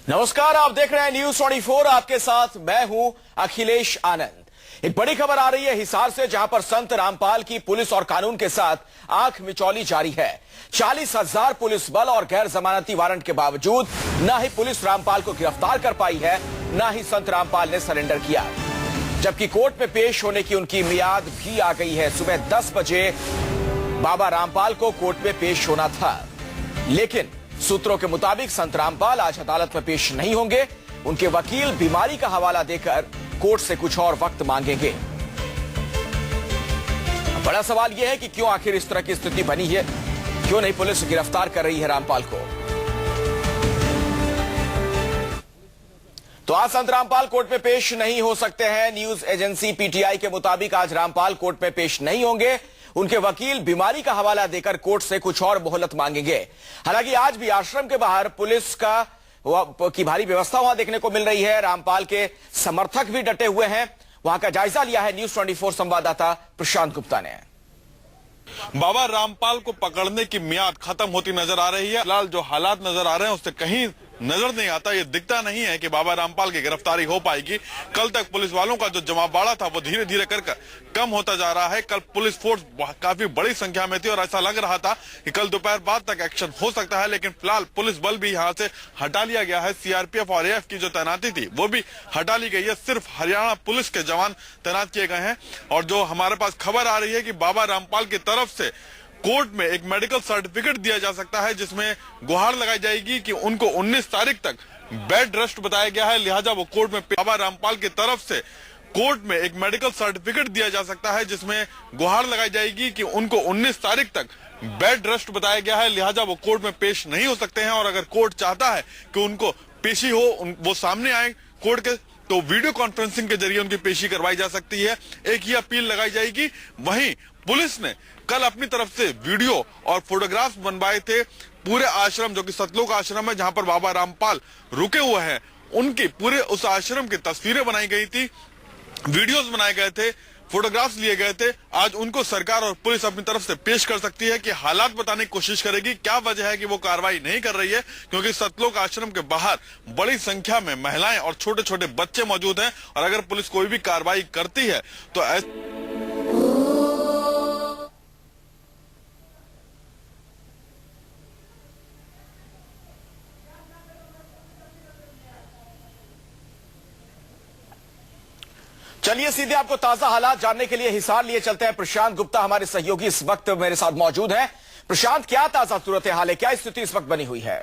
नमस्कार, आप देख रहे हैं न्यूज 24। आपके साथ मैं हूं अखिलेश आनंद। एक बड़ी खबर आ रही है हिसार से, जहां पर संत रामपाल की पुलिस और कानून के साथ आंख मिचौली जारी है। 40,000 पुलिस बल और गैर जमानती वारंट के बावजूद न ही पुलिस रामपाल को गिरफ्तार कर पाई है, न ही संत रामपाल ने सरेंडर किया, जबकि कोर्ट में पेश होने की उनकी मियाद भी आ गई है। सुबह 10 बजे बाबा रामपाल को कोर्ट में पेश होना था, लेकिन सूत्रों के मुताबिक संत रामपाल आज अदालत में पेश नहीं होंगे। उनके वकील बीमारी का हवाला देकर कोर्ट से कुछ और वक्त मांगेंगे। बड़ा सवाल यह है कि क्यों आखिर इस तरह की स्थिति बनी है, क्यों नहीं पुलिस गिरफ्तार कर रही है रामपाल को। तो आज संत रामपाल कोर्ट में पेश नहीं हो सकते हैं। न्यूज एजेंसी पीटीआई के मुताबिक आज रामपाल कोर्ट में पेश नहीं होंगे। उनके वकील बीमारी का हवाला देकर कोर्ट से कुछ और मोहलत मांगेंगे। हालांकि आज भी आश्रम के बाहर पुलिस की भारी व्यवस्था वहां देखने को मिल रही है। रामपाल के समर्थक भी डटे हुए हैं। वहां का जायजा लिया है न्यूज 24 संवाददाता प्रशांत गुप्ता ने। बाबा रामपाल को पकड़ने की मियाद खत्म होती नजर आ रही है। फिलहाल जो हालात नजर आ रहे हैं उससे कहीं नजर नहीं आता, ये दिखता नहीं है कि बाबा रामपाल की गिरफ्तारी हो पाएगी। कल तक पुलिस वालों का जो जमावड़ा था वो धीरे धीरे कर कम होता जा रहा है। कल पुलिस फोर्स काफी बड़ी संख्या में थी और ऐसा लग रहा था कि कल दोपहर बाद तक एक्शन हो सकता है, लेकिन फिलहाल पुलिस बल भी यहाँ से हटा लिया गया है। सीआरपीएफ और एएफ की जो तैनाती थी वो भी हटा ली गई है। सिर्फ हरियाणा पुलिस के जवान तैनात किए गए हैं। और जो हमारे पास खबर आ रही है कि बाबा रामपाल की तरफ से कोर्ट में एक मेडिकल सर्टिफिकेट दिया जा सकता है, जिसमें गुहार लगाई जाएगी कि उनको 19 तारीख तक बेड रेस्ट बताया गया है, लिहाजा वो कोर्ट में बाबा रामपाल की तरफ से कोर्ट में एक मेडिकल सर्टिफिकेट दिया जा सकता है, जिसमें गुहार लगाई जाएगी कि उनको 19 तारीख तक बेड रेस्ट बताया गया है, लिहाजा वो कोर्ट में पेश नहीं हो सकते हैं। और अगर कोर्ट चाहता है कि उनको पेशी हो, वो सामने आए कोर्ट के, तो वीडियो कॉन्फ्रेंसिंग के जरिए उनकी पेशी करवाई जा सकती है। एक ही अपील लगाई जाएगी। वहीं पुलिस ने कल अपनी तरफ से वीडियो और फोटोग्राफ्स बनवाए थे। पूरे आश्रम, जो कि सतलोक आश्रम है जहां पर बाबा रामपाल रुके हुए हैं, उनकी पूरे उस आश्रम की तस्वीरें बनाई गई थी, वीडियोस बनाए गए थे, फोटोग्राफ्स लिए गए थे। आज उनको सरकार और पुलिस अपनी तरफ से पेश कर सकती है कि हालात बताने की कोशिश करेगी। क्या वजह है कि वो कार्रवाई नहीं कर रही है, क्योंकि सतलोक आश्रम के बाहर बड़ी संख्या में महिलाएं और छोटे छोटे बच्चे मौजूद हैं। और अगर पुलिस कोई भी कार्रवाई करती है तो चलिए सीधे आपको ताजा हालात जानने के लिए हिसार लिए चलते हैं। प्रशांत गुप्ता हमारे सहयोगी इस वक्त मेरे साथ मौजूद हैं। प्रशांत, क्या ताजा सूरत हाल है, क्या स्थिति इस वक्त बनी हुई है?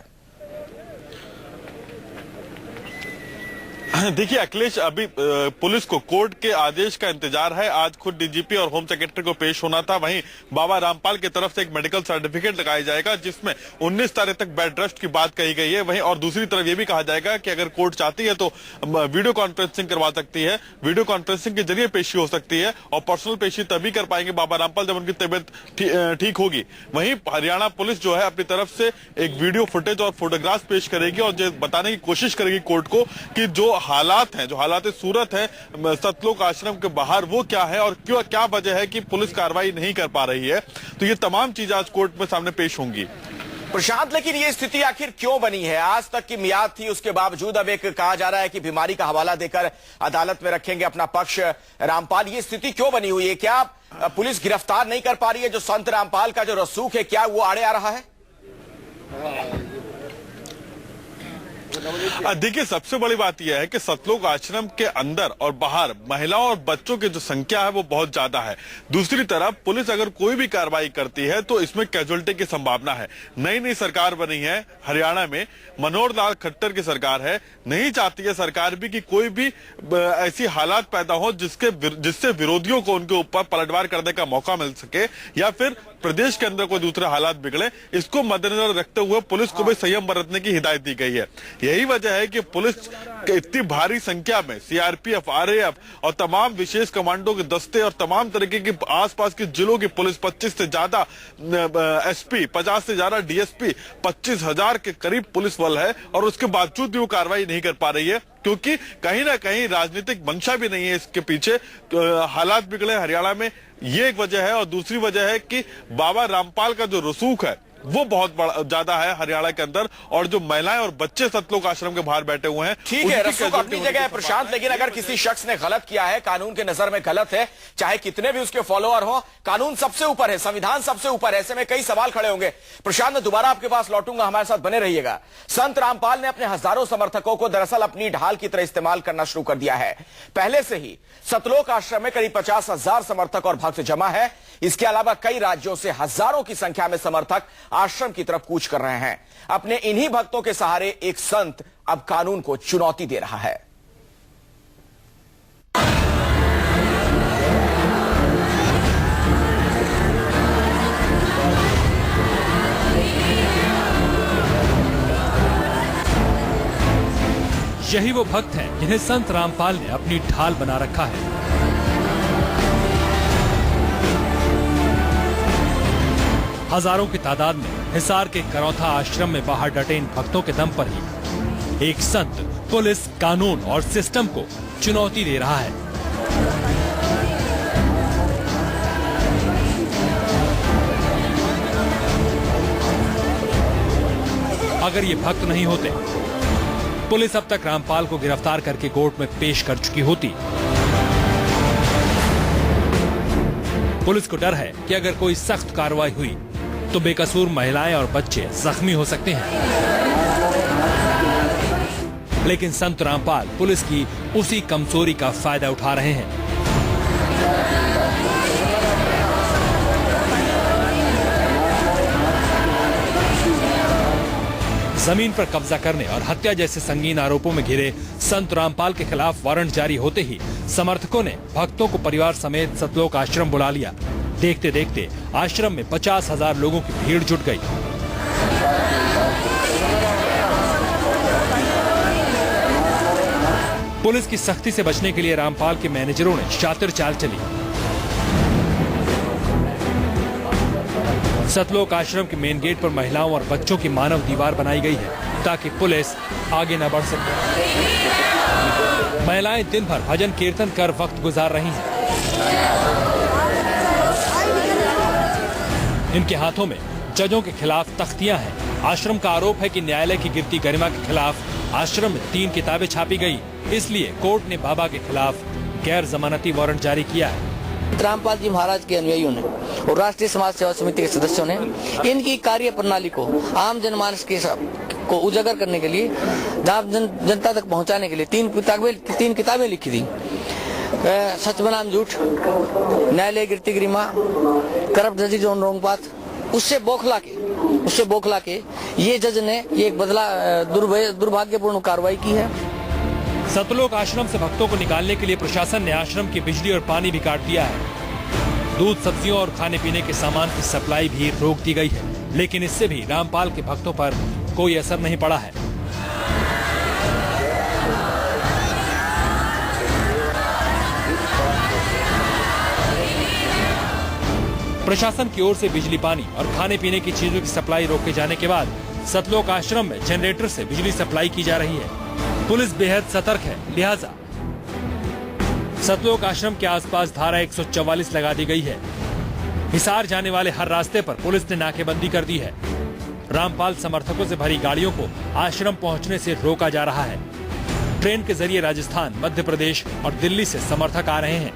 देखिए अखिलेश, अभी पुलिस को कोर्ट के आदेश का इंतजार है। आज खुद डीजीपी और होम सेक्रेटरी को पेश होना था। वहीं बाबा रामपाल की तरफ से एक मेडिकल सर्टिफिकेट लगाया जाएगा, जिसमें 19 तारीख तक बेड रेस्ट की बात कही गई है। वहीं और दूसरी तरफ ये भी कहा जाएगा कि अगर कोर्ट चाहती है तो वीडियो कॉन्फ्रेंसिंग करवा सकती है, वीडियो कॉन्फ्रेंसिंग के जरिए पेशी हो सकती है। और पर्सनल पेशी तभी कर पाएंगे बाबा रामपाल जब उनकी तबियत ठीक होगी। वहीं हरियाणा पुलिस जो है अपनी तरफ से एक वीडियो फुटेज और फोटोग्राफ पेश करेगी और बताने की कोशिश करेगी कोर्ट को कि जो हालात हैं, जो हालात सूरत है सतलोक आश्रम के बाहर, वो क्या है और क्यों, क्या वजह है कि पुलिस कार्रवाई नहीं कर पा रही है। तो ये तमाम चीजें आज कोर्ट में सामने पेश होंगी। प्रशांत, लेकिन ये स्थिति आखिर क्यों बनी है? आज तक की मियाद थी, उसके बावजूद अब एक कहा जा रहा है कि बीमारी का हवाला देकर अदालत में रखेंगे अपना पक्ष रामपाल। ये स्थिति क्यों बनी हुई है? क्या पुलिस गिरफ्तार नहीं कर पा रही है? जो संत रामपाल का जो रसूख है, क्या वो आड़े आ रहा है? देखिए, सबसे बड़ी बात यह है कि सतलोक आश्रम के अंदर और बाहर महिलाओं और बच्चों की जो संख्या है वो बहुत ज्यादा है। दूसरी तरफ पुलिस अगर कोई भी कार्रवाई करती है तो इसमें कैजुअलिटी की संभावना है। नई नई सरकार बनी है हरियाणा में, मनोहर लाल खट्टर की सरकार है। नहीं चाहती है सरकार भी कि कोई भी ऐसी हालात पैदा हो जिससे विरोधियों को उनके ऊपर पलटवार करने का मौका मिल सके, या फिर प्रदेश के अंदर कोई दूसरे हालात बिगड़े। इसको मद्देनजर रखते हुए पुलिस को भी संयम बरतने की हिदायत दी गई है। यही वजह है कि पुलिस के इतनी भारी संख्या में सीआरपीएफ, आरएएफ और तमाम विशेष कमांडो के दस्ते और तमाम तरीके की आसपास के जिलों की पुलिस, 25 से ज्यादा एसपी, 50 से ज्यादा डीएसपी, 25,000 के करीब पुलिस बल है। और उसके बावजूद भी वो कार्रवाई नहीं कर पा रही है, क्योंकि कहीं ना कहीं राजनीतिक मंशा भी नहीं है इसके पीछे। हालात बिगड़े हरियाणा में, ये एक वजह है। और दूसरी वजह है कि बाबा रामपाल का जो रसूख है वो बहुत ज्यादा है हरियाणा के अंदर, और जो महिलाएं और बच्चे सतलोक आश्रम के बाहर बैठे हुए हैं। ठीक है, रसूख अपनी जगह है प्रशांत, लेकिन अगर किसी शख्स ने गलत किया है, कानून के नजर में गलत है, चाहे कितने भी उसके फॉलोअर हो, कानून सबसे ऊपर है, संविधान सबसे ऊपर है। ऐसे में कई सवाल खड़े होंगे। प्रशांत, मैं दोबारा आपके पास लौटूंगा, हमारे साथ बने रहिएगा। संत रामपाल ने अपने हजारों समर्थकों को दरअसल अपनी ढाल की तरह इस्तेमाल करना शुरू कर दिया है। पहले से ही सतलोक आश्रम में करीब 50,000 समर्थक और भक्त जमा है। इसके अलावा कई राज्यों से हजारों की संख्या में समर्थक आश्रम की तरफ कूच कर रहे हैं। अपने इन्हीं भक्तों के सहारे एक संत अब कानून को चुनौती दे रहा है। यही वो भक्त हैं जिन्हें संत रामपाल ने अपनी ढाल बना रखा है। हजारों की तादाद में हिसार के करौथा आश्रम में बाहर डटे इन भक्तों के दम पर ही एक संत पुलिस, कानून और सिस्टम को चुनौती दे रहा है। अगर ये भक्त नहीं होते, पुलिस अब तक रामपाल को गिरफ्तार करके कोर्ट में पेश कर चुकी होती। पुलिस को डर है कि अगर कोई सख्त कार्रवाई हुई तो बेकसूर महिलाएं और बच्चे जख्मी हो सकते हैं। लेकिन संत रामपाल पुलिस की उसी कमजोरी का फायदा उठा रहे हैं। जमीन पर कब्जा करने और हत्या जैसे संगीन आरोपों में घिरे संत रामपाल के खिलाफ वारंट जारी होते ही समर्थकों ने भक्तों को परिवार समेत सतलोक आश्रम बुला लिया। देखते देखते आश्रम में 50,000 लोगों की भीड़ जुट गई। पुलिस की सख्ती से बचने के लिए रामपाल के मैनेजरों ने शातिर चाल चली। सतलोक आश्रम के मेन गेट पर महिलाओं और बच्चों की मानव दीवार बनाई गई है ताकि पुलिस आगे न बढ़ सके। महिलाएं दिन भर भजन कीर्तन कर वक्त गुजार रही हैं। इनके हाथों में जजों के खिलाफ तख्तियां हैं। आश्रम का आरोप है कि न्यायालय की गिरती गरिमा के खिलाफ आश्रम में 3 किताबें छापी गई, इसलिए कोर्ट ने बाबा के खिलाफ गैर जमानती वारंट जारी किया है। रामपाल जी महाराज के अनुयायियों ने और राष्ट्रीय समाज सेवा समिति के सदस्यों ने इनकी कार्य प्रणाली को आम जनमानस के को उजागर करने के लिए, जनता तक पहुंचाने के लिए 3 किताबें लिखी थी। सच बनाम झूठ, न्यायालय गिरती गरिमा, करप्ट जजेज ऑन रॉन्ग पाथ। उससे बौखला के ये जज ने ये एक दुर्भाग्यपूर्ण कार्रवाई की है। सतलोक आश्रम से भक्तों को निकालने के लिए प्रशासन ने आश्रम की बिजली और पानी भी काट दिया है। दूध, सब्जियों और खाने पीने के सामान की सप्लाई भी रोक दी गई है, लेकिन इससे भी रामपाल के भक्तों पर कोई असर नहीं पड़ा है। प्रशासन की ओर से बिजली, पानी और खाने पीने की चीजों की सप्लाई रोके जाने के बाद सतलोक आश्रम में जनरेटर से बिजली सप्लाई की जा रही है। पुलिस बेहद सतर्क है, लिहाजा सतलोक आश्रम के आसपास धारा 144 लगा दी गई है। हिसार जाने वाले हर रास्ते पर पुलिस ने नाकेबंदी कर दी है। रामपाल समर्थकों से भरी गाड़ियों को आश्रम पहुंचने से रोका जा रहा है। ट्रेन के जरिए राजस्थान, मध्य प्रदेश और दिल्ली से समर्थक आ रहे हैं।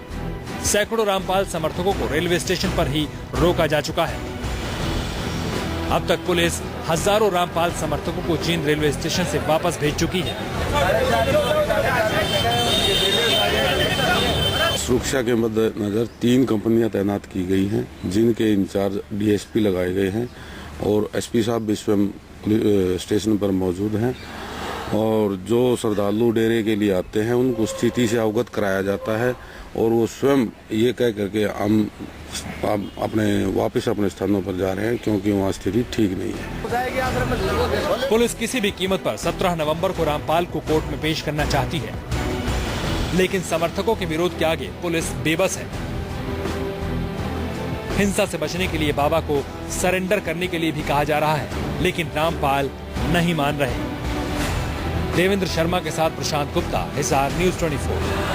सैकड़ों रामपाल समर्थकों को रेलवे स्टेशन पर ही रोका जा चुका है। अब तक पुलिस हजारों रामपाल समर्थकों को जींद रेलवे स्टेशन से वापस भेज चुकी है। सुरक्षा के मद्देनजर 3 कंपनियां तैनात की गई हैं, जिनके इंचार्ज डीएसपी लगाए गए हैं और एसपी साहब भी स्वयं स्टेशन पर मौजूद हैं। और जो श्रद्धालु डेरे के लिए आते हैं उनको स्थिति से अवगत कराया जाता है और वो स्वयं ये कह करके हम वापस अपने स्थानों पर जा रहे हैं, क्योंकि वहाँ स्थिति ठीक नहीं है। पुलिस किसी भी कीमत पर 17 नवंबर को रामपाल को कोर्ट में पेश करना चाहती है, लेकिन समर्थकों के विरोध के आगे पुलिस बेबस है। हिंसा से बचने के लिए बाबा को सरेंडर करने के लिए भी कहा जा रहा है, लेकिन रामपाल नहीं मान रहे। देवेंद्र शर्मा के साथ प्रशांत गुप्ता, हिसार, न्यूज़ 24।